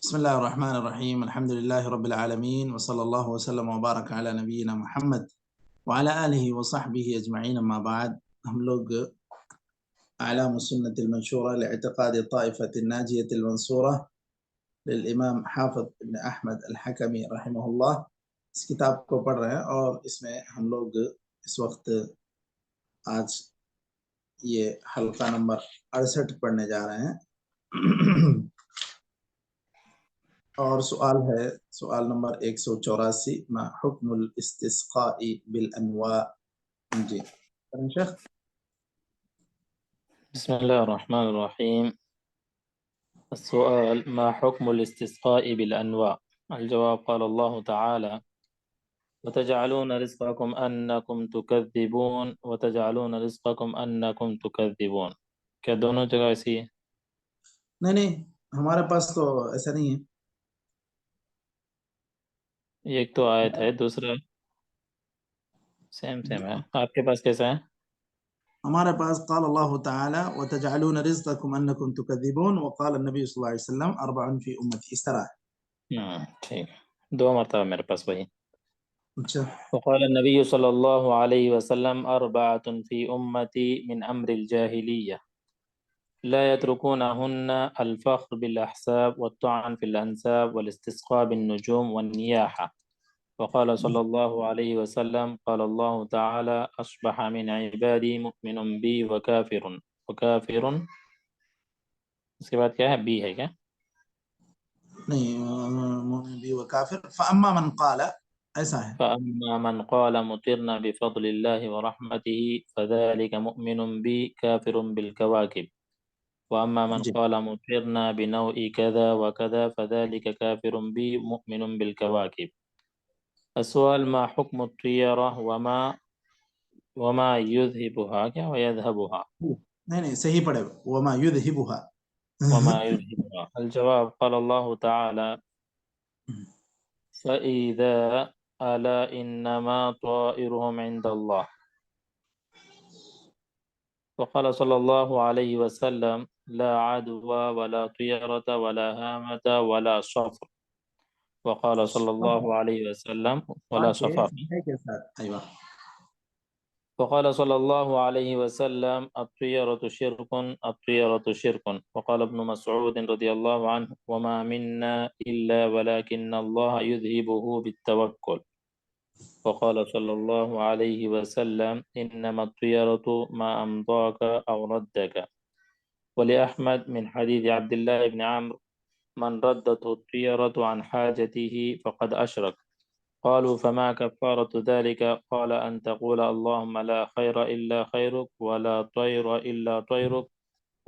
بسم الله الرحمن الرحيم. الحمد لله رب العالمين، وصلى الله وسلم وبارك على نبينا محمد وعلى آله وصحبه أجمعين. أما بعد، ہم لوگ أعلام السنة المنشورة لاعتقاد الطائفة الناجية المنصورة للإمام حافظ ابن أحمد الحكمي رحمه الله، اس کتاب کو پڑھ رہے ہیں اور اس میں ہم لوگ اس وقت آج یہ حلقہ نمبر 68 پڑھنے جا رہے ہیں اور سوال ہے سوال نمبر 184، ما حکم الاستسقاء بالانواع؟ جی شیخ. بسم الله الرحمن الرحيم. السؤال: ما حكم الاستسقاء بالأنواع؟ الجواب: قال الله تعالى: وتجعلون رزقكم أنكم تكذبون وتجعلون رزقكم أنكم تكذبون. کیا دونوں جگہ ایسی ہے؟ نہیں، ہمارے پاس تو ایسا نہیں ہے. ایک تو آیت ہے، دوسرا سیم ہے. آپ کے پاس کیسا ہے؟ ہمارے پاس قال اللہ تعالی وتجعلون رزقكم انکم تكذبون وقال النبی صلی اللہ علیہ وسلم 4 فی امتی، اس طرح ہے. ٹھیک، 2 مرتبہ میرے پاس وہی. اچھا. وقال النبي صلى الله عليه وسلم 4 في أمتي من أمر الجاهلية لا يتركونهن: الفخر بالأحساب والطعن في الأنساب والاستسقاء بالنجوم والنياحة. وقال صلى الله عليه وسلم: قال الله تعالى: أصبح من عبادي مؤمن بي وكافر. اس کے بعد کیا ہے؟ بی ہے کیا؟ نہیں، مومن بھی و کافر. فاما من قال، ایسا ہے. فأما من قال مطرنا بفضل الله ورحمته فذلك مؤمن بي كافر بالكواكب. وأما من جی. قال مطرنا بنوع كذا وكذا فذلك كافر بي مؤمن بالكواكب. السؤال: ما حكم الطيرة وما يذهبها کیا ويذهبها؟ نہیں صحیح پڑھے. وما يذهبها. وما يذهبها. الجواب: قال الله تعالى: فإذا ألا إنما طائرهم عند الله. وقال صلى الله عليه وسلم: لا عدوى ولا طيرة ولا هامة ولا صفر. وقال صلى الله عليه وسلم: ولا صفر. ايوه. وقال صلى الله عليه وسلم: الطيرة شرك، الطيرة شرك. وقال ابن مسعود رضي الله عنه: وما منا إلا ولكن الله يذهبه بالتوكل. وقال صلى الله عليه وسلم: إنما الطيرة ما أمضاك أو ردك. ولأحمد من حديث عبد الله بن عمرو: من ردته الطيرة عن حاجته فقد أشرك. قالوا: فما كفارة ذلك؟ قال: أن تقول اللهم لا خير إلا خيرك ولا طير إلا طيرك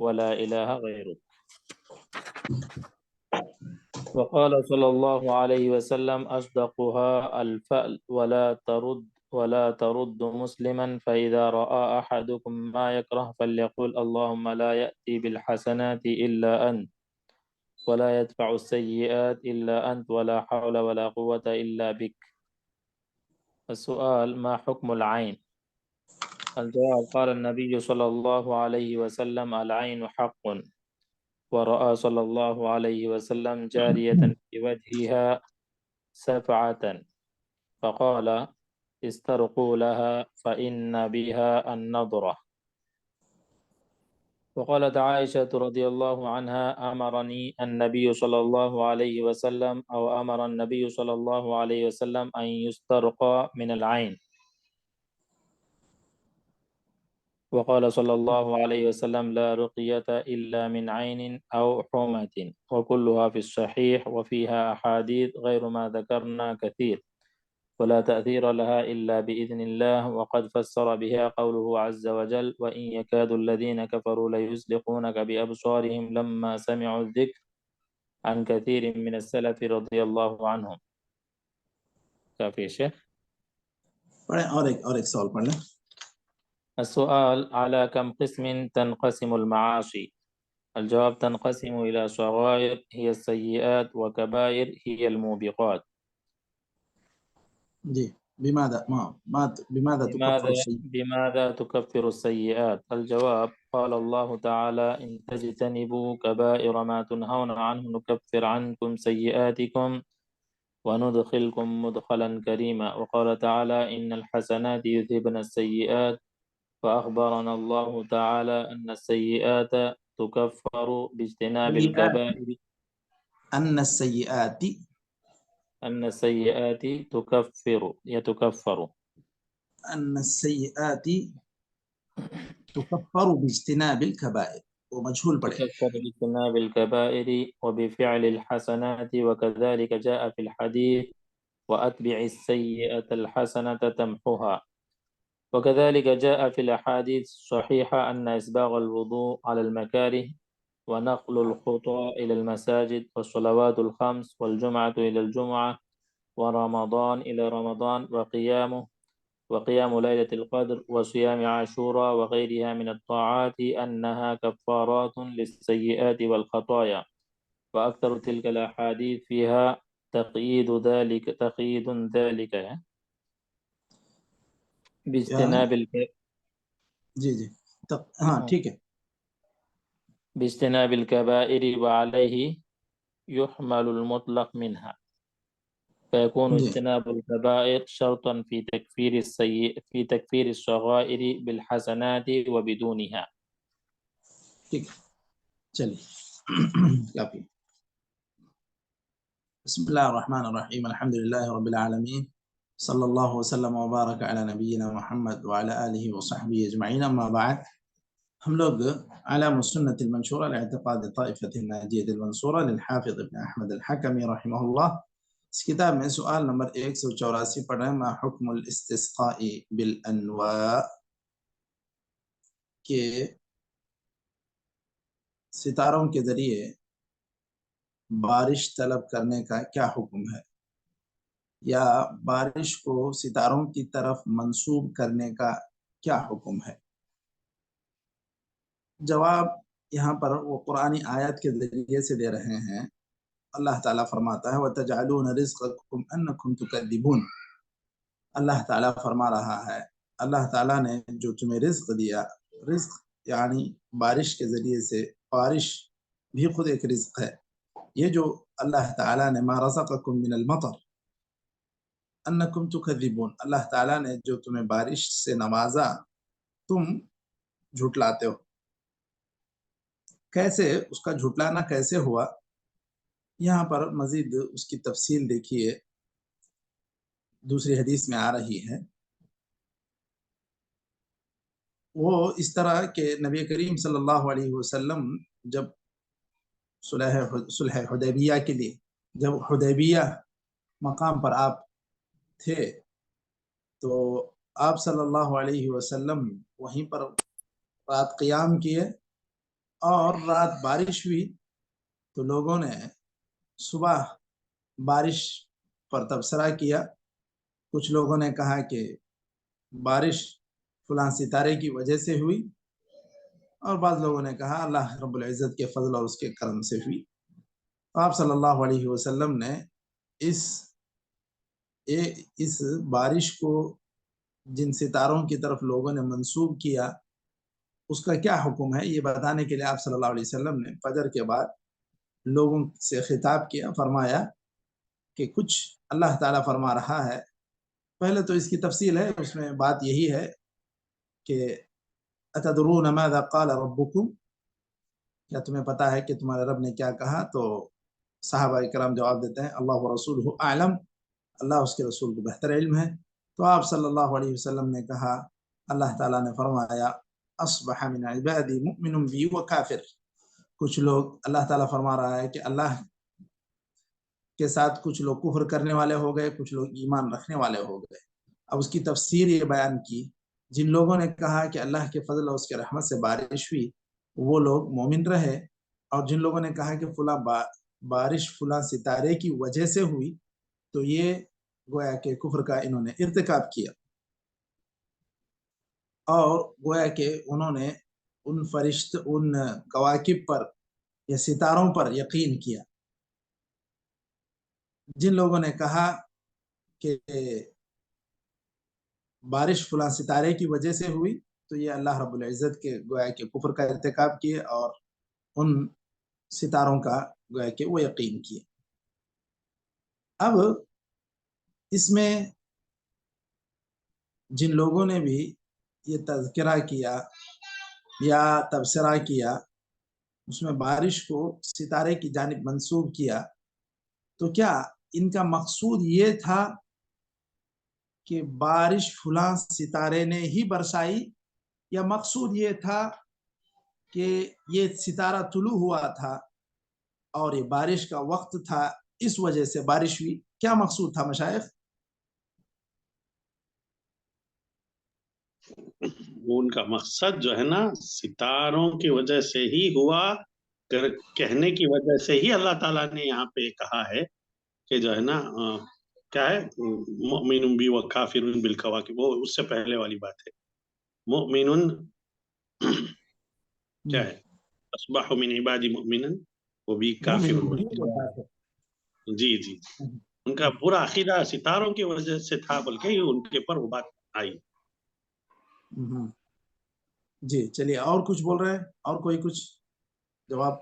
ولا إله غيرك. وقال صلى الله عليه وسلم: أصدقها الفأل ولا ترد مسلما، فإذا رأى أحدكم ما يكره فليقول اللهم لا يأتي بالحسنات إلا أنت ولا يدفع السيئات إلا أنت ولا حول ولا قوة إلا بك. السؤال: ما حكم العين؟ الجواب: قال النبي صلى الله عليه وسلم: العين حق. ورأى صلى الله عليه وسلم جارية في وجهها سفعة فقال: استرقوا لها فإن بها النضرة. وقالت عائشة رضي الله عنها: أمرني النبي صلى الله عليه وسلم أمر النبي صلى الله عليه وسلم أن يسترقى من العين. وقال صلى الله عليه وسلم: لا رقية إلا من عين أو حمة. وكلها في الصحيح وفيها أحاديث غير ما ذكرنا كثير، ولا تأثير لها إلا بإذن الله. وقد فسر بها قوله عز وجل: وإن يكاد الذين كفروا ليزلقونك بأبصارهم لما سمعوا الذكر عن كثير من السلف رضي الله عنهم. کافی شیخ. اور ایک سوال پڑھ لیں. السؤال: على كم قسم تنقسم المعاصي؟ الجواب: تنقسم إلى صغائر هي السيئات وكبائر هي الموبقات. جی. بماذا تكفر السيئات؟ بماذا تكفر السيئات؟ الجواب: قال الله تعالى إن تجتنبوا كبائر ما تنهون عنه نكفر عنكم سيئاتكم وندخلكم مدخلا كريما. وقال تعالى إن الحسنات يذهبن السيئات. فأخبرنا الله تعالى أن السيئات تكفر باجتناب سيئات، الكبائر. أن السيئات، أن السيئات تكفر أن السيئات تكفر باجتناب الكبائر، ومجهول پڑے. تكفر باجتناب الكبائر وبفعل الحسنات. وكذلك جاء في الحديث وأتبع السيئة الحسنة تمحها. وكذلك جاء في الأحاديث الصحيحة أن إسباغ الوضوء على المكاره ونقل الخطى إلى المساجد والصلوات الخمس والجمعة إلى الجمعة ورمضان إلى رمضان وقيام ليلة القدر وصيام عاشوراء وغيرها من الطاعات أنها كفارات للسيئات والخطايا. وأكثر تلك الأحاديث فيها تقييد ذلك باجتناب جی ہاں ٹھیک ہے. باجتناب الكبائر وعليه يحمل المطلق منها فيكون جی اجتناب الكبائر شرطا في تكفير الصغائر بالحسنات وبدونها. ٹھیک ہے چلیے کافی. بسم اللہ الرحمن الرحیم الحمد للہ رب العالمین صلی اللہ وسلم وبارک علی نبینا محمد وعلی آلہ وصحبہ اجمعین. اما بعد، ہم لوگ علام السنة المنشورة لاعتقاد طائفة الناجية المنصورة للحافظ ابن احمد الحکمی رحمہ اللہ، اس کتاب میں سؤال نمبر 184 پڑھ رہے ہیں. ما حکم الاستسقاء بالانواء، کہ ستاروں کے ذریعے بارش طلب کرنے کا کیا حکم ہے، یا بارش کو ستاروں کی طرف منسوب کرنے کا کیا حکم ہے. جواب یہاں پر وہ قرآنی آیت کے ذریعے سے دے رہے ہیں. اللہ تعالیٰ فرماتا ہے وَتَجْعَلُونَ رِزْقَكُمْ أَنَّكُمْ تُكَذِّبُونَ. اللہ تعالیٰ فرما رہا ہے، اللہ تعالیٰ نے جو تمہیں رزق دیا، رزق یعنی بارش کے ذریعے سے، بارش بھی خود ایک رزق ہے. یہ جو اللہ تعالیٰ نے ما رزقکم من المطر انکم تکذبون، اللہ تعالیٰ نے جو تمہیں بارش سے نوازا تم جھٹلاتے ہو. کیسے اس کا جھٹلانا کیسے ہوا، یہاں پر مزید اس کی تفصیل دیکھیے، دوسری حدیث میں آ رہی ہے. وہ اس طرح کہ نبی کریم صلی اللہ علیہ وسلم جب صلح حدیبیہ کے لیے، جب حدیبیہ مقام پر آپ تھے تو آپ صلی اللہ علیہ وسلم وہیں پر رات قیام کیے، اور رات بارش ہوئی تو لوگوں نے صبح بارش پر تبصرہ کیا. کچھ لوگوں نے کہا کہ بارش فلاں ستارے کی وجہ سے ہوئی، اور بعض لوگوں نے کہا اللہ رب العزت کے فضل اور اس کے کرم سے ہوئی. آپ صلی اللہ علیہ وسلم نے اس بارش کو جن ستاروں کی طرف لوگوں نے منسوب کیا اس کا کیا حکم ہے، یہ بتانے کے لیے آپ صلی اللہ علیہ وسلم نے فجر کے بعد لوگوں سے خطاب کیا. فرمایا کہ کچھ اللہ تعالیٰ فرما رہا ہے. پہلے تو اس کی تفصیل ہے، اس میں بات یہی ہے کہ اتدرون ماذا قال ربکم، کیا تمہیں پتا ہے کہ تمہارے رب نے کیا کہا؟ تو صحابہ کرام جواب دیتے ہیں اللہ ورسولہ اعلم، اللہ اس کے رسول کو بہتر علم ہے. تو آپ صلی اللہ علیہ وسلم نے کہا، اللہ تعالیٰ نے فرمایا اصبح من عبادی مؤمن بی و کافر. کچھ لوگ، اللہ تعالیٰ فرما رہا ہے کہ اللہ کے ساتھ کچھ لوگ کفر کرنے والے ہو گئے، کچھ لوگ ایمان رکھنے والے ہو گئے. اب اس کی تفسیر یہ بیان کی، جن لوگوں نے کہا کہ اللہ کے فضل اور اس کے رحمت سے بارش ہوئی وہ لوگ مومن رہے، اور جن لوگوں نے کہا کہ فلاں بارش فلاں ستارے کی وجہ سے ہوئی تو یہ گویا کہ کفر کا انہوں نے ارتکاب کیا، اور گویا کہ انہوں نے ان کواکب پر یا ستاروں پر یقین کیا. جن لوگوں نے کہا کہ بارش فلاں ستارے کی وجہ سے ہوئی تو یہ اللہ رب العزت کے گویا کہ کفر کا ارتکاب کیے اور ان ستاروں کا گویا کہ وہ یقین کیے۔ اب اس میں جن لوگوں نے بھی یہ تذکرہ کیا یا تبصرہ کیا، اس میں بارش کو ستارے کی جانب منسوب کیا، تو کیا ان کا مقصود یہ تھا کہ بارش فلاں ستارے نے ہی برسائی، یا مقصود یہ تھا کہ یہ ستارہ طلوع ہوا تھا اور یہ بارش کا وقت تھا اس وجہ سے بارش ہوئی؟ کیا مقصود تھا مشائخ؟ ان کا مقصد جو ہے نا ستاروں کی وجہ سے ہی ہوا، کہنے کی وجہ سے ہی اللہ تعالیٰ نے یہاں پہ کہا ہے کہ جو ہے نا کیا ہے مؤمن بی و کافر بالکواکب، وہ اس سے پہلے والی بات ہے۔ مؤمن کیا ہے، اصبح من عبادی مؤمنا وہ بھی کافر۔ جی جی، ان کا پورا عقیدہ ستاروں کی وجہ سے تھا، بلکہ ان کے پر وہ بات آئی۔ جی چلیے، اور کچھ بول رہے ہیں؟ اور کوئی کچھ جواب؟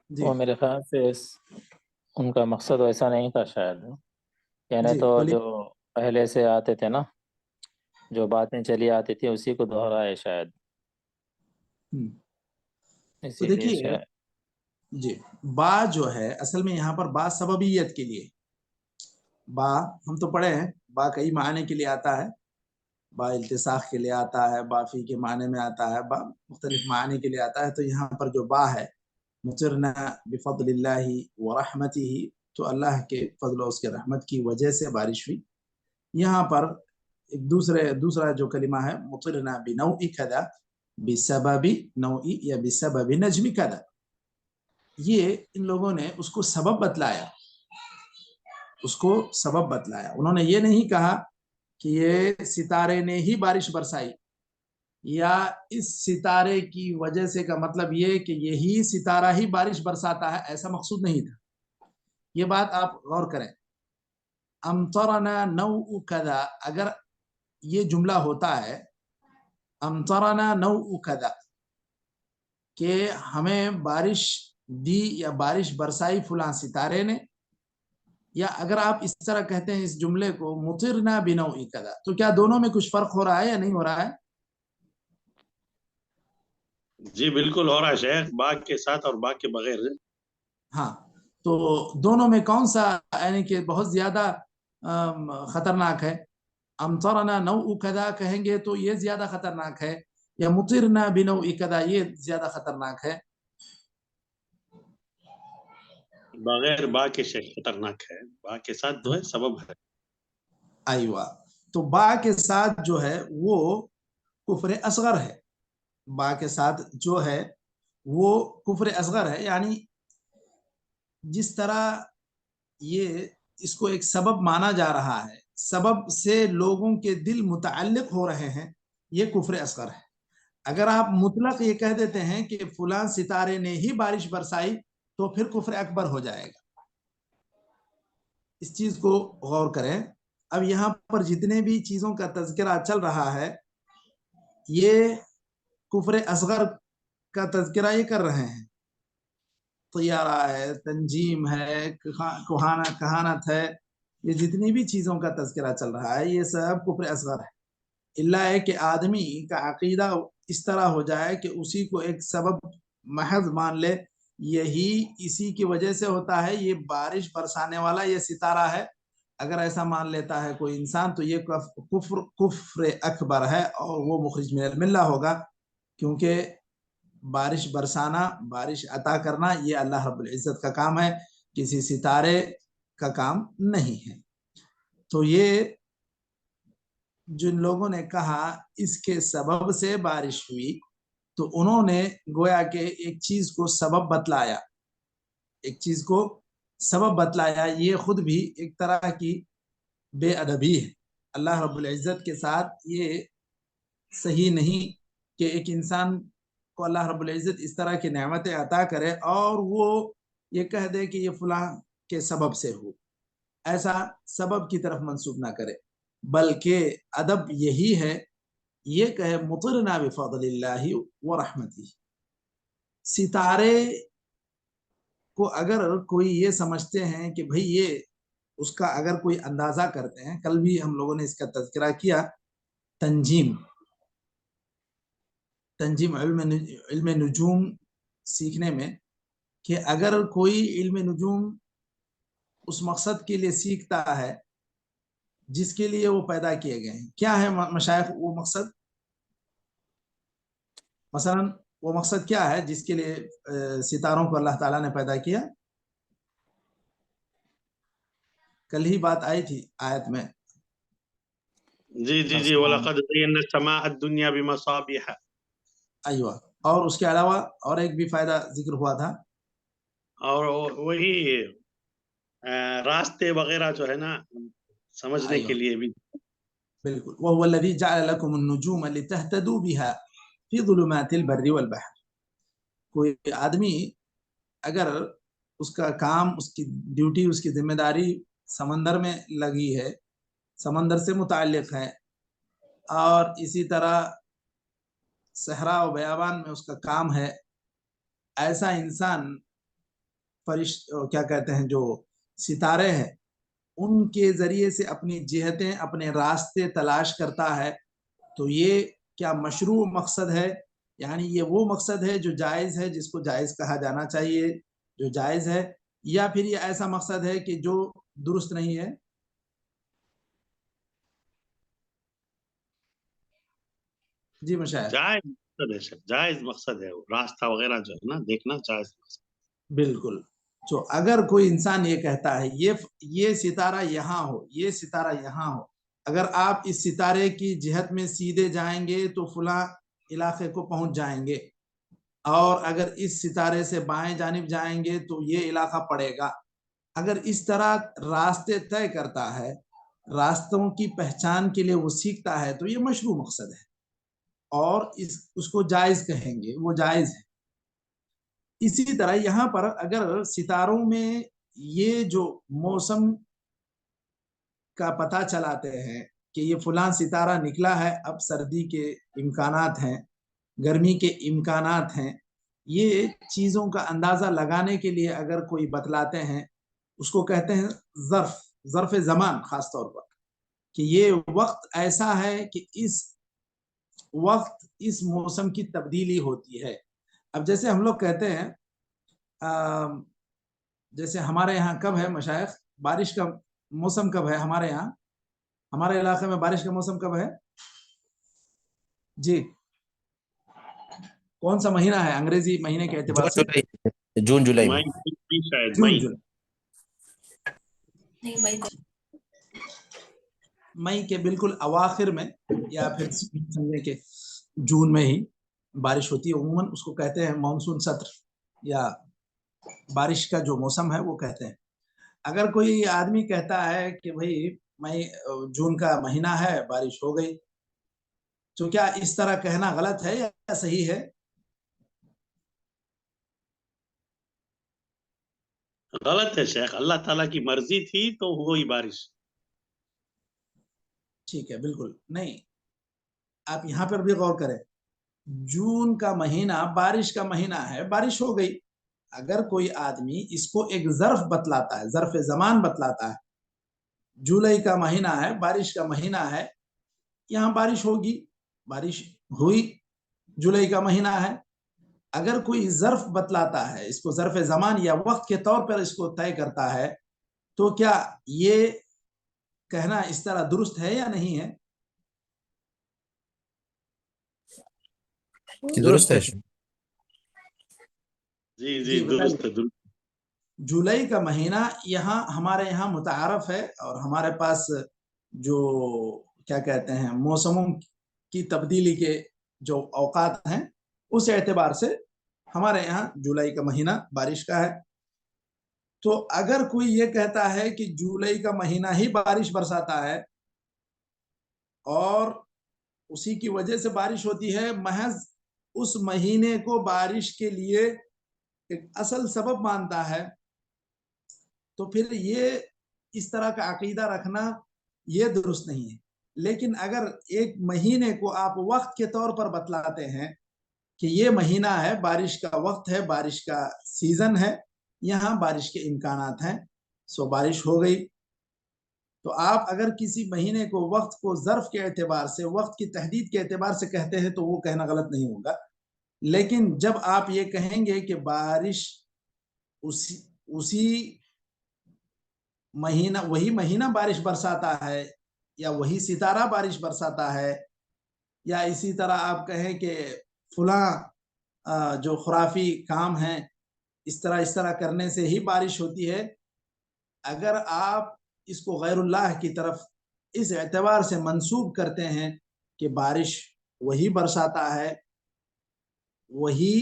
جی وہ میرے خیال سے ان کا مقصد ایسا نہیں تھا شاید، یعنی جی تو بولیے۔ جو پہلے سے آتے تھے نا، جو باتیں چلی آتی تھی اسی کو دہرائے شاید، تو اسی لیے دیکھیے شاید۔ جی، با جو ہے اصل میں یہاں پر با سببیت کے لیے، با ہم تو پڑھے ہیں، با کئی معنی کے لیے آتا ہے، با التصاق کے لیے آتا ہے، با فی کے معنی میں آتا ہے، با مختلف معنی کے لیے آتا ہے۔ تو یہاں پر جو با ہے مطرنا بفضل اللہ ورحمتہ، تو اللہ کے فضل و اس کے رحمت کی وجہ سے بارش ہوئی۔ یہاں پر ایک دوسرا جو کلمہ ہے مطرنا بنوء کذا بسبب نوء یا بسبب نجم کذا، یہ ان لوگوں نے اس کو سبب بتلایا، انہوں نے یہ نہیں کہا کہ یہ ستارے نے ہی بارش برسائی، یا اس ستارے کی وجہ سے کا مطلب یہ کہ یہی ستارہ ہی بارش برساتا ہے، ایسا مقصود نہیں تھا۔ یہ بات آپ غور کریں، امطرنا نوء کذا، اگر یہ جملہ ہوتا ہے امطرنا نوء کذا کہ ہمیں بارش دی یا بارش برسائی فلاں ستارے نے، یا اگر آپ اس طرح کہتے ہیں اس جملے کو مطرنا بنوء کذا، تو کیا دونوں میں کچھ فرق ہو رہا ہے یا نہیں ہو رہا ہے؟ جی بالکل ہو رہا ہے شیخ، باغ کے ساتھ اور باغ کے بغیر۔ ہاں، تو دونوں میں کون سا یعنی کہ بہت زیادہ خطرناک ہے؟ امطرنا نوء کذا کہیں گے تو یہ زیادہ خطرناک ہے، یا مطرنا بنوء کذا یہ زیادہ خطرناک ہے؟ بغیر با کے شیخ خطرناک ہے، با کے ساتھ جو ہے سبب ہے۔ ایوہ، تو با کے ساتھ جو ہے وہ کفر اصغر ہے، با کے ساتھ جو ہے وہ کفر اصغر ہے، یعنی جس طرح یہ اس کو ایک سبب مانا جا رہا ہے، سبب سے لوگوں کے دل متعلق ہو رہے ہیں، یہ کفر اصغر ہے۔ اگر آپ مطلق یہ کہہ دیتے ہیں کہ فلاں ستارے نے ہی بارش برسائی تو پھر کفر اکبر ہو جائے گا۔ اس چیز کو غور کریں۔ اب یہاں پر جتنے بھی چیزوں کا تذکرہ چل رہا ہے یہ کفر اصغر کا تذکرہ یہ کر رہے ہیں، طیارہ ہے، تنجیم ہے، کہانت ہے، یہ جتنی بھی چیزوں کا تذکرہ چل رہا ہے یہ سب کفر اصغر ہے، اللہ ہے کہ آدمی کا عقیدہ اس طرح ہو جائے کہ اسی کو ایک سبب محض مان لے، یہی اسی کی وجہ سے ہوتا ہے، یہ بارش برسانے والا یہ ستارہ ہے۔ اگر ایسا مان لیتا ہے کوئی انسان تو یہ کفر اکبر ہے اور وہ مخرج من الملہ ہوگا، کیونکہ بارش برسانا، بارش عطا کرنا یہ اللہ رب العزت کا کام ہے، کسی ستارے کا کام نہیں ہے۔ تو یہ جن لوگوں نے کہا اس کے سبب سے بارش ہوئی، تو انہوں نے گویا کہ ایک چیز کو سبب بتلایا، یہ خود بھی ایک طرح کی بے ادبی ہے۔ اللہ رب العزت کے ساتھ یہ صحیح نہیں کہ ایک انسان کو اللہ رب العزت اس طرح کی نعمتیں عطا کرے اور وہ یہ کہہ دے کہ یہ فلاں کے سبب سے ہو، ایسا سبب کی طرف منسوب نہ کرے۔ بلکہ ادب یہی ہے یہ کہے مطرنا بفضل اللہ ورحمتہ. ستارے کو اگر کوئی یہ سمجھتے ہیں کہ بھئی یہ اس کا اگر کوئی اندازہ کرتے ہیں، کل بھی ہم لوگوں نے اس کا تذکرہ کیا، تنجیم علم نجوم سیکھنے میں، کہ اگر کوئی علم نجوم اس مقصد کے لیے سیکھتا ہے جس کے لیے وہ پیدا کیے گئے ہیں، کیا ہے مشائخ وہ مقصد؟ مثلا وہ مقصد کیا ہے جس کے لیے ستاروں کو اللہ تعالیٰ نے پیدا کیا؟ کل ہی بات آئی تھی آیت میں. جی جی جی وَلَقَدْ زَيَّنَّا السَّمَاءَ الدُّنْيَا بِمَصَابِيحَ. ایوہ، اور اس کے علاوہ اور ایک بھی فائدہ ذکر ہوا تھا، اور وہی راستے وغیرہ جو ہے نا سمجھنے کے لیے بھی. بالکل. وَهُوَ الَّذِي جَعَلَ لَكُمُ النُّجُومَ لِتَهْتَدُوا بِهَا فِي ظُلُمَاتِ الْبَرِّ وَالْبَحْرِ. کوئی آدمی اگر اس کا کام، اس کی ڈیوٹی، اس کی ذمہ داری سمندر میں لگی ہے، سمندر سے متعلق ہے، اور اسی طرح صحرا و بیابان میں اس کا کام ہے، ایسا انسان کیا کہتے ہیں جو ستارے ہیں ان کے ذریعے سے اپنی جہتیں، اپنے راستے تلاش کرتا ہے. تو یہ کیا مشروع مقصد ہے؟ یعنی یہ وہ مقصد ہے جو جائز ہے، جس کو جائز کہا جانا چاہیے، جو جائز ہے، یا پھر یہ ایسا مقصد ہے کہ جو درست نہیں ہے؟ جی مشاہد. جائز مقصد ہے سر، جائز مقصد ہے، راستہ وغیرہ جو ہے نا دیکھنا جائز مقصد. بالکل. تو اگر کوئی انسان یہ کہتا ہے یہ ستارہ یہاں ہو، یہ ستارہ یہاں ہو، اگر آپ اس ستارے کی جہت میں سیدھے جائیں گے تو فلاں علاقے کو پہنچ جائیں گے، اور اگر اس ستارے سے بائیں جانب جائیں گے تو یہ علاقہ پڑے گا. اگر اس طرح راستے طے کرتا ہے، راستوں کی پہچان کے لیے وہ سیکھتا ہے، تو یہ مشروع مقصد ہے اور اس کو جائز کہیں گے، وہ جائز ہے. اسی طرح یہاں پر اگر ستاروں میں یہ جو موسم کا پتہ چلاتے ہیں کہ یہ فلاں ستارہ نکلا ہے، اب سردی کے امکانات ہیں، گرمی کے امکانات ہیں، یہ چیزوں کا اندازہ لگانے کے لیے اگر کوئی بتلاتے ہیں، اس کو کہتے ہیں ظرف زمان، خاص طور پر کہ یہ وقت ایسا ہے کہ اس وقت اس موسم کی تبدیلی ہوتی ہے. اب جیسے ہم لوگ کہتے ہیں، جیسے ہمارے یہاں کب ہے مشائخ بارش کا موسم کب ہے؟ ہمارے یہاں، ہمارے علاقے میں بارش کا موسم کب ہے؟ جی کون سا مہینہ ہے انگریزی مہینے کے اعتبار سے؟ جون جولائی میں. مئی کے بالکل اواخر میں، یا پھر سمجھے کہ جون میں ہی بارش ہوتی ہے. عموماً اس کو کہتے ہیں مانسون سطر، یا بارش کا جو موسم ہے وہ کہتے ہیں. اگر کوئی آدمی کہتا ہے کہ بھئی مئی جون کا مہینہ ہے، بارش ہو گئی، تو کیا اس طرح کہنا غلط ہے یا صحیح ہے؟ غلط ہے شیخ، اللہ تعالیٰ کی مرضی تھی تو ہوئی بارش. ٹھیک ہے، بالکل نہیں. آپ یہاں پر بھی غور کریں، جون کا مہینہ بارش کا مہینہ ہے، بارش ہو گئی. اگر کوئی آدمی اس کو ایک ظرف بتلاتا ہے، ظرف زمان بتلاتا ہے، جولائی کا مہینہ ہے، بارش کا مہینہ ہے، یہاں بارش ہوگی، بارش ہوئی، جولائی کا مہینہ ہے. اگر کوئی ظرف بتلاتا ہے، اس کو ظرف زمان یا وقت کے طور پر اس کو طے کرتا ہے، تو کیا یہ کہنا اس طرح درست ہے یا نہیں ہے؟ درست ہے. جی جی درست ہے. جولائی کا مہینہ یہاں ہمارے یہاں متعارف ہے، اور ہمارے پاس جو کیا کہتے ہیں موسموں کی تبدیلی کے جو اوقات ہیں، اس اعتبار سے ہمارے یہاں جولائی کا مہینہ بارش کا ہے. تو اگر کوئی یہ کہتا ہے کہ جولائی کا مہینہ ہی بارش برساتا ہے اور اسی کی وجہ سے بارش ہوتی ہے، محض اس مہینے کو بارش کے لیے ایک اصل سبب مانتا ہے، تو پھر یہ اس طرح کا عقیدہ رکھنا یہ درست نہیں ہے. لیکن اگر ایک مہینے کو آپ وقت کے طور پر بتلاتے ہیں کہ یہ مہینہ ہے، بارش کا وقت ہے، بارش کا سیزن ہے، یہاں بارش کے امکانات ہیں، سو بارش ہو گئی، تو آپ اگر کسی مہینے کو وقت کو ظرف کے اعتبار سے، وقت کی تحدید کے اعتبار سے کہتے ہیں تو وہ کہنا غلط نہیں ہوگا. لیکن جب آپ یہ کہیں گے کہ بارش اسی مہینہ، وہی مہینہ بارش برساتا ہے، یا وہی ستارہ بارش برساتا ہے، یا اسی طرح آپ کہیں کہ فلاں جو خرافی کام ہیں اس طرح کرنے سے ہی بارش ہوتی ہے، اگر آپ اس کو غیر اللہ کی طرف اس اعتبار سے منسوب کرتے ہیں کہ بارش وہی برساتا ہے، وہی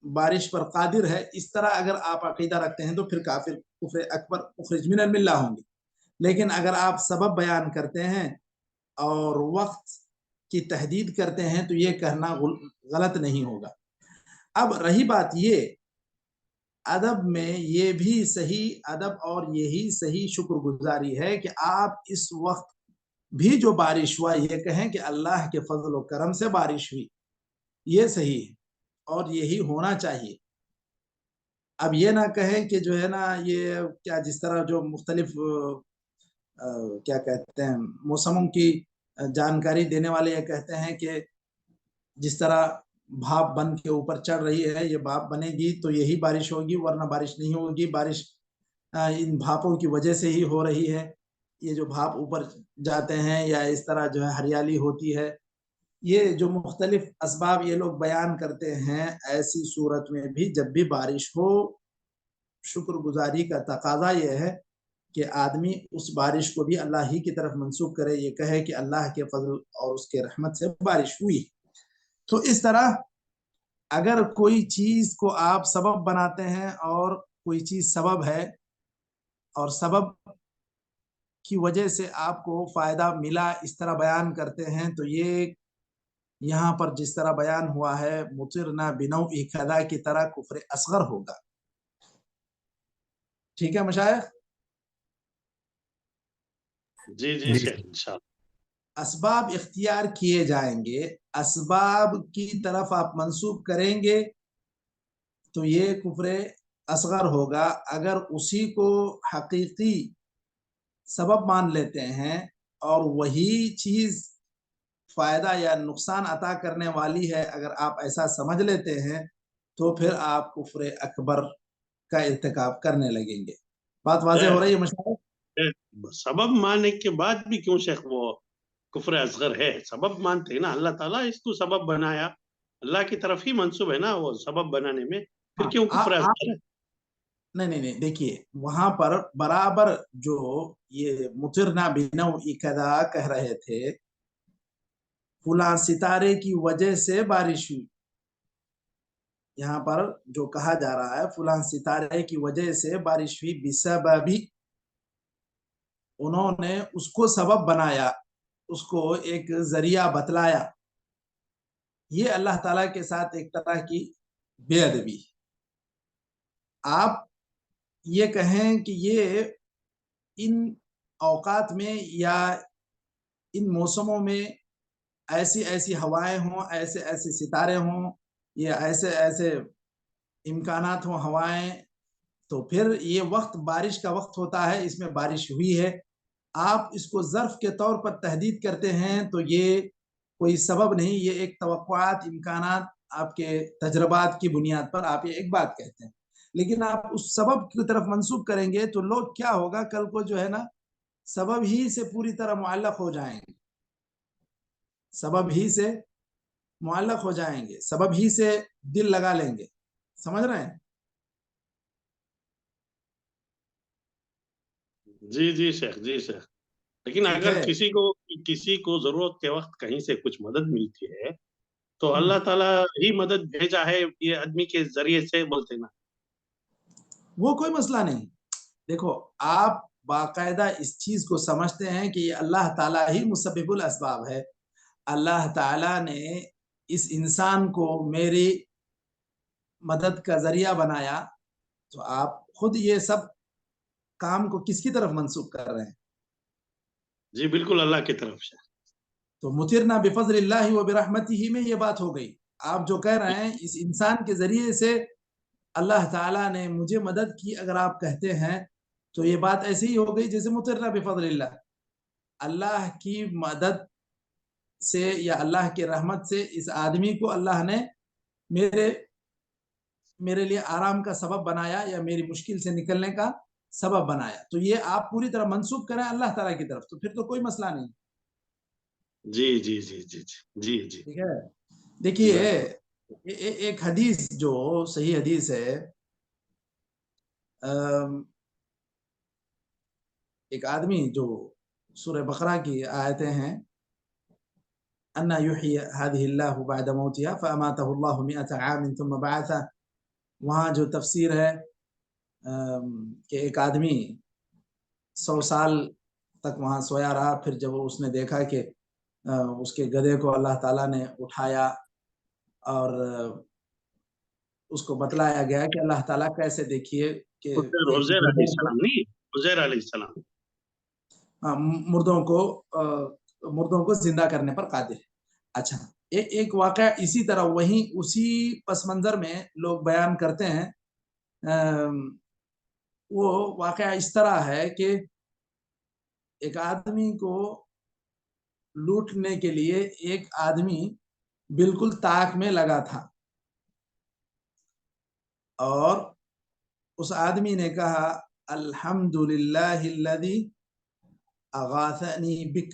بارش پر قادر ہے، اس طرح اگر آپ عقیدہ رکھتے ہیں تو پھر کافر، کفر اکبر، مخرج من الملہ ہوں گے. لیکن اگر آپ سبب بیان کرتے ہیں اور وقت کی تحدید کرتے ہیں تو یہ کہنا غلط نہیں ہوگا. اب رہی بات یہ، ادب میں یہ بھی صحیح ادب اور یہی صحیح شکر گزاری ہے کہ آپ اس وقت بھی جو بارش ہوا یہ کہیں کہ اللہ کے فضل و کرم سے بارش ہوئی، یہ صحیح ہے اور یہی ہونا چاہیے. اب یہ نہ کہیں کہ جو ہے نا یہ کیا، جس طرح جو مختلف کیا کہتے ہیں موسموں کی جانکاری دینے والے یہ کہتے ہیں کہ جس طرح بھاپ بن کے اوپر چڑھ رہی ہے، یہ بھاپ بنے گی تو یہی بارش ہوگی، ورنہ بارش نہیں ہوگی، بارش ان بھاپوں کی وجہ سے ہی ہو رہی ہے. یہ جو بھاپ اوپر جاتے ہیں یا اس طرح جو ہے ہریالی ہوتی ہے، یہ جو مختلف اسباب یہ لوگ بیان کرتے ہیں، ایسی صورت میں بھی جب بھی بارش ہو، شکر گزاری کا تقاضا یہ ہے کہ آدمی اس بارش کو بھی اللہ ہی کی طرف منسوب کرے، یہ کہے کہ اللہ کے فضل اور اس کے رحمت سے بارش ہوئی. تو اس طرح اگر کوئی چیز کو آپ سبب بناتے ہیں اور کوئی چیز سبب ہے اور سبب کی وجہ سے آپ کو فائدہ ملا، اس طرح بیان کرتے ہیں تو یہ یہاں پر جس طرح بیان ہوا ہے مطرنا بنوع کذا کی طرح کفر اصغر ہوگا. ٹھیک ہے مشائخ؟ جی جی شیخ انشاءاللہ. اسباب اختیار کیے جائیں گے، اسباب کی طرف آپ منسوب کریں گے تو یہ کفر اصغر ہوگا. اگر اسی کو حقیقی سبب مان لیتے ہیں اور وہی چیز فائدہ یا نقصان عطا کرنے والی ہے، اگر آپ ایسا سمجھ لیتے ہیں تو پھر آپ کفر اکبر کا ارتکاب کرنے لگیں گے. بات واضح ہو رہی ہے مشاہد؟ سبب ماننے کے بعد بھی کیوں شیخ وہ کفر اصغر ہے؟ سبب مانتے ہیں نا، اللہ تعالیٰ اس کو سبب بنایا، اللہ کی طرف ہی منسوب ہے نا وہ سبب بنانے میں، پھر کیوں کفر اصغر ہے؟ نہیں دیکھیے وہاں پر برابر جو یہ مطرنا بنوع کذا کہہ رہے تھے، فلاں ستارے کی وجہ سے بارش ہوئی، یہاں پر جو کہا جا رہا ہے فلاں ستارے کی وجہ سے بارش ہوئی، بسببی، انہوں نے اس کو سبب بنایا، اس کو ایک ذریعہ بتلایا. یہ اللہ تعالیٰ کے ساتھ ایک طرح کی بے ادبی. آپ یہ کہیں کہ یہ ان اوقات میں یا ان موسموں میں ایسی ایسی ہوائیں ہوں، ایسے ایسے ستارے ہوں، یا ایسے ایسے امکانات ہوں ہوائیں، تو پھر یہ وقت بارش کا وقت ہوتا ہے، اس میں بارش ہوئی ہے. آپ اس کو ظرف کے طور پر تحدید کرتے ہیں تو یہ کوئی سبب نہیں، یہ ایک توقعات، امکانات، آپ کے تجربات کی بنیاد پر آپ یہ ایک بات کہتے ہیں. لیکن آپ اس سبب کی طرف منسوب کریں گے تو لوگ کیا ہوگا، کل کو جو ہے نا سبب ہی سے پوری طرح معلق ہو جائیں گے، سبب ہی سے معلق ہو جائیں گے، سبب ہی سے دل لگا لیں گے. سمجھ رہے ہیں؟ جی جی شیخ، جی شیخ. لیکن اگر کسی کو ضرورت کے وقت کہیں سے کچھ مدد ملتی ہے تو اللہ تعالیٰ ہی مدد بھیجا ہے، یہ آدمی کے ذریعے سے بولتے نا. وہ کوئی مسئلہ نہیں. دیکھو آپ باقاعدہ اس چیز کو سمجھتے ہیں کہ یہ اللہ تعالیٰ ہی مسبب الاسباب ہے، اللہ تعالیٰ نے اس انسان کو میری مدد کا ذریعہ بنایا، تو آپ خود یہ سب کام کو کس کی طرف منسوب کر رہے ہیں؟ جی بالکل اللہ کی طرف سے. تو مطرنا بفضل اللہ و برحمتہ میں یہ بات ہو گئی. آپ جو کہہ رہے ہیں اس انسان کے ذریعے سے اللہ تعالیٰ نے مجھے مدد کی اگر آپ کہتے ہیں تو یہ بات ایسی ہی ہو گئی جیسے مطرنا بفضل اللہ، اللہ کی مدد سے یا اللہ کی رحمت سے اس آدمی کو اللہ نے میرے لیے آرام کا سبب بنایا یا میری مشکل سے نکلنے کا سبب بنایا. تو یہ آپ پوری طرح منسوب کریں اللہ تعالیٰ کی طرف تو پھر تو کوئی مسئلہ نہیں. جی جی جی جی جی جی ٹھیک ہے. دیکھیے ایک حدیث جو صحیح حدیث ہے، ایک آدمی جو سورہ بقرہ کی آیتیں ہیں انا یحیی هذه اللہ بعد موتها فاماته اللہ 100 عام ثم بعثه، وہاں جو تفسیر ہے کہ ایک آدمی 100 سال تک وہاں سویا رہا، پھر جب اس نے دیکھا کہ اس کے گدھے کو اللہ تعالیٰ نے اٹھایا اور اس کو بتلایا گیا کہ اللہ تعالیٰ کیسے، دیکھیے کہ عزیر علیہ السلام نہیں، عزیر علیہ السلام مردوں کو زندہ کرنے پر قادر ہے. اچھا ایک واقعہ اسی طرح وہیں اسی پس منظر میں لوگ بیان کرتے ہیں. وہ واقعہ اس طرح ہے کہ ایک آدمی کو لوٹنے کے لیے ایک آدمی بالکل طاق میں لگا تھا اور اس آدمی نے کہا الحمدللہ الذی اغاثنی بک.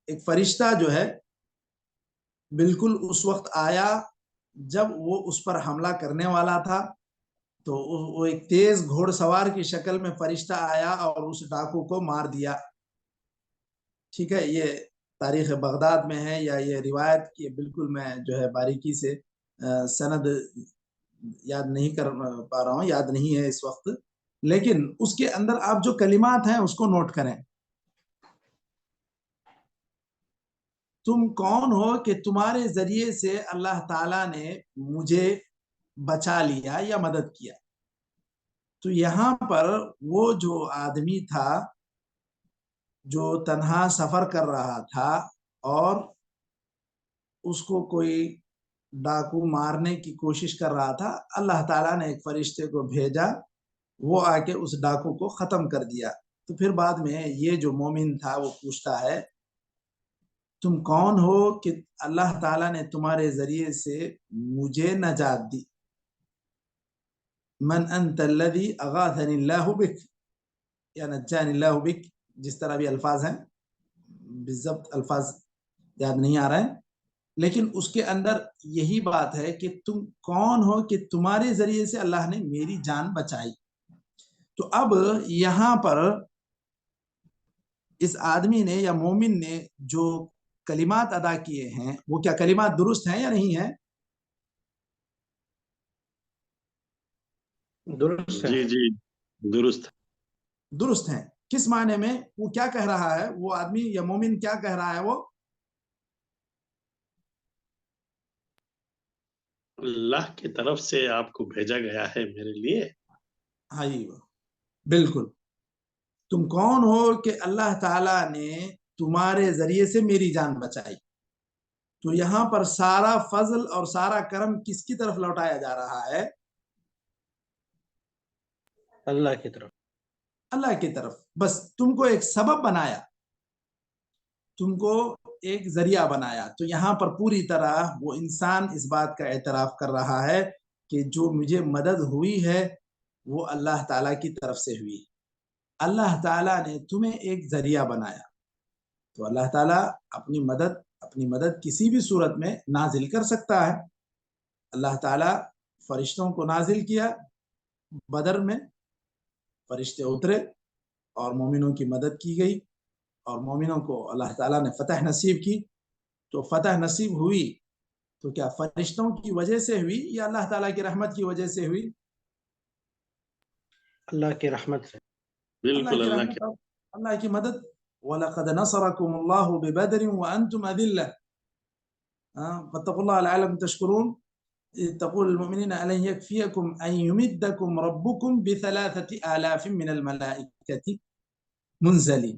ایک فرشتہ جو ہے بالکل اس وقت آیا جب وہ اس پر حملہ کرنے والا تھا، تو وہ ایک تیز گھوڑ سوار کی شکل میں فرشتہ آیا اور اس ڈاکو کو مار دیا. ٹھیک ہے، یہ تاریخ بغداد میں ہے یا یہ روایت کی بالکل میں جو ہے باریکی سے سند یاد نہیں کر پا رہا ہوں، یاد نہیں ہے اس وقت، لیکن اس کے اندر آپ جو کلمات ہیں اس کو نوٹ کریں. تم کون ہو کہ تمہارے ذریعے سے اللہ تعالیٰ نے مجھے بچا لیا یا مدد کیا. تو یہاں پر وہ جو آدمی تھا جو تنہا سفر کر رہا تھا اور اس کو کوئی ڈاکو مارنے کی کوشش کر رہا تھا، اللہ تعالیٰ نے ایک فرشتے کو بھیجا، وہ آ کے اس ڈاکو کو ختم کر دیا. تو پھر بعد میں یہ جو مومن تھا وہ پوچھتا ہے تم کون ہو کہ اللہ تعالیٰ نے تمہارے ذریعے سے مجھے نجات دی. من انت الذی اغاثنی اللہ بک یا نجانی اللہ بک، جس طرح بھی الفاظ ہیں، بالضبط الفاظ یاد نہیں آ رہے ہیں، لیکن اس کے اندر یہی بات ہے کہ تم کون ہو کہ تمہارے ذریعے سے اللہ نے میری جان بچائی. تو اب یہاں پر اس آدمی نے یا مومن نے جو کلمات ادا کیے ہیں وہ کیا کلمات درست ہیں یا نہیں ہیں؟ درست ہے. جی جی درست درست ہیں. کس معنی میں؟ وہ کیا کہہ رہا ہے وہ آدمی یا مومن، کیا کہہ رہا ہے وہ؟ اللہ کی طرف سے آپ کو بھیجا گیا ہے میرے لیے. ہاں بالکل. تم کون ہو کہ اللہ تعالیٰ نے تمہارے ذریعے سے میری جان بچائی. تو یہاں پر سارا فضل اور سارا کرم کس کی طرف لوٹایا جا رہا ہے؟ اللہ کی طرف. اللہ کی طرف. بس تم کو ایک سبب بنایا، تم کو ایک ذریعہ بنایا. تو یہاں پر پوری طرح وہ انسان اس بات کا اعتراف کر رہا ہے کہ جو مجھے مدد ہوئی ہے وہ اللہ تعالیٰ کی طرف سے ہوئی. اللہ تعالیٰ نے تمہیں ایک ذریعہ بنایا. تو اللہ تعالیٰ اپنی مدد کسی بھی صورت میں نازل کر سکتا ہے. اللہ تعالیٰ فرشتوں کو نازل کیا، بدر میں فرشتے اترے اور مومنوں کی مدد کی گئی اور مومنوں کو اللہ تعالیٰ نے فتح نصیب کی. تو فتح نصیب ہوئی تو کیا فرشتوں کی وجہ سے ہوئی یا اللہ تعالیٰ کی رحمت کی وجہ سے ہوئی؟ اللہ کی رحمت سے. بالکل اللہ کی رحمت، اللہ کی مدد. وَلَقَدْ نَصَرَكُمُ اللَّهُ بِبَدْرٍ وَأَنْتُمْ أَذِلَّةٌ فَاتَّقُوا اللَّهَ لَعَلَّكُمْ تَشْكُرُونَ. تقول المؤمنين ألن يكفيكم أن يمدكم ربكم ب3,000 من الملائكة منزلين.